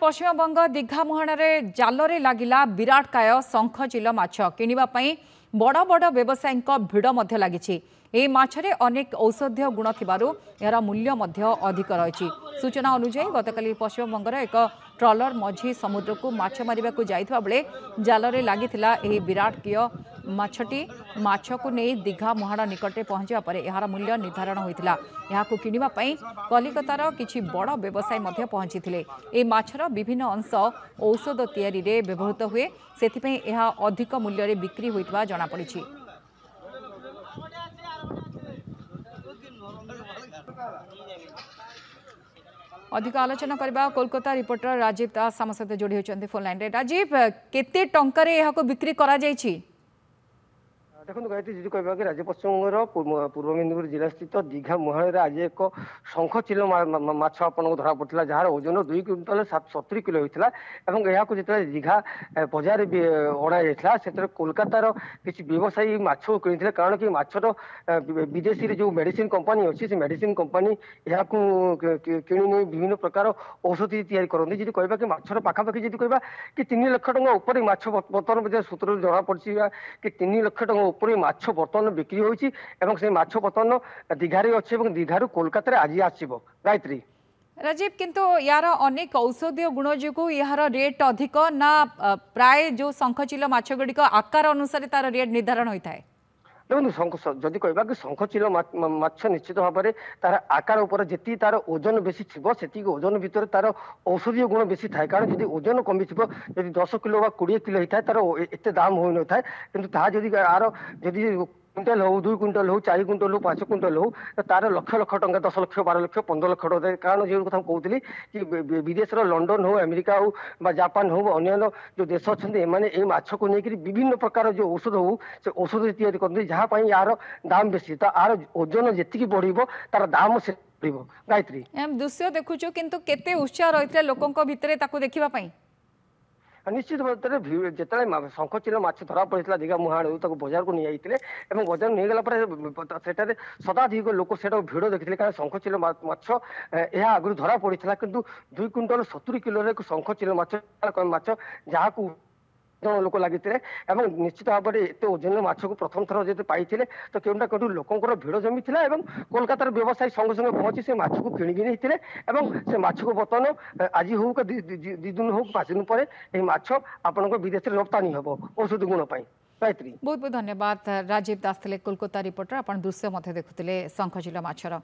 पश्चिमबंग दीघा मुहाणरे जालरे लागिला विराटकाय शंखचिल माछ किनिबा पई बड़ बड़ व्यवसायी भिड़ मध्य लागिछि। ए माछरे अनेक औषधीय गुण थिबारु यार मूल्य मध्य अधिक रही। सूचना अनुसार गतकाली पश्चिमबंगर एक ट्रलर मझी समुद्र को माछ मारिबाकू जाइथिबा बेले जालरे लागिथिला एही विराटकीय माछटी माछ को नहीं दीघा मुहाण निकटे पहुंचा पर यार मूल्य निर्धारण होइथिला। याकू किनिबा पई कलिकतार किछि बड़ व्यवसायी मध्य पहुंचीथिले। ए माछर विभिन्न अंश औषध तैयारी रे व्यवहृत हुए सेथिपई एहा अधिक मूल्य रे बिक्री होइतबा जणा पड़िछि। अधिक आलोचना करबा कोलकाता रिपोर्टर राजीव दास आम सहित जोड़ी होती फोन लाइन रे। राजीव केते टंका रे एहाको बिक्री करा जायछि? देखो गायत्री जी कहवा कि राज्य पश्चिमबंगर पूर्व मेदिनीपुर जिला स्थित दीघा मुहाण आज एक शंखचिल माछ आपको धरा पड़ा जार ओजन 2 क्विंटाल 70 किलो होता है। जो दीघा बजार अणा जाता से कोलकातार किसी व्यवसायी माछ किनी कारण कि माछर विदेशी जो मेडिसिन कंपनी अच्छी से मेडिसिन कंपनी यहाँ किणी नहीं विभिन्न प्रकार औषधि तैयारी करती। जी कहवा कि माछर पाखापाखि जी कहवा कि 3 लाख टंका उपर माछ बर्तमान सूत्र जना पड़ी कि 3 लाख टंका उपरे माछ बर्तमान बिक्री होइछि एवं से माछ बर्तमान दीघारे अच्छे और दीघारू कोलकाता आज आसब। गायत्री राजीव किंतु यार अनेक औषधीय गुण जो यार रेट अधिक ना प्राय जो शंखचिल माछ गुड़िक आकार अनुसार तार रेट निर्धारण होता है? देखो जदि कहवा कि शंखचिल माछ निश्चित भाव में तार आकार उपर जी तार ओजन बेसी थी ओजन भितर तार औषधीय गुण बेसी थाए। कारण जदि ओजन कमी थी जदि 10 किलो व 20 किलो होता है तार एत दाम हो न था कि जदि आर जदि क्विंटाल हो 2 क्विंटाल हो 4 क्विंटाल हो 5 क्विंटाल हो तार लक्ष लक्ष टंका 10 लक्ष 12 लक्ष 15 लक्ष टंका। कारण जो कथा कहती कि विदेश लंडन हो अमेरिका हो जापान हो अन्य जो देश अच्छा एने माछ को लेकर विभिन्न प्रकार जो औषध हो से औषध तैयारी करते जहाँ यार दाम बेसी तो आर ओजन जी बढ़ तार दाम से बढ़। गायत्री दृश्य देखुचु किंतु केते उत्साह रही लोकों भितर देखा निश्चित भाव में जिते शंखचिल माछ धरा पड़ा दीघा मुहाण बजार को नहीं जाते बजार नहीं गला शताधिक लोक से भिड़ देखते कारण शंखचिल माछ यह आगु धरा पड़ा कि 2 क्विंटाल 70 किलो शंखचिल माछ जहाँ लोक लगी निश्चित भाव में एत ओजन माछ को प्रथम थर जो पाई तो केउटा कौटू लोकर भिड़ जमी कोलकातार व्यवसायी संगे संगे पहुंची से माछ को किणी नहीं से माछ को बर्तमान आज हो 2 दिन हो 5 दिन पर आपण विदेश रप्तानी हम औषध गुण पाई। गायत्री बहुत बहुत धन्यवाद। राजीव दास कोलकाता रिपोर्टर आप दृश्य देखुले शंखचिल माछर।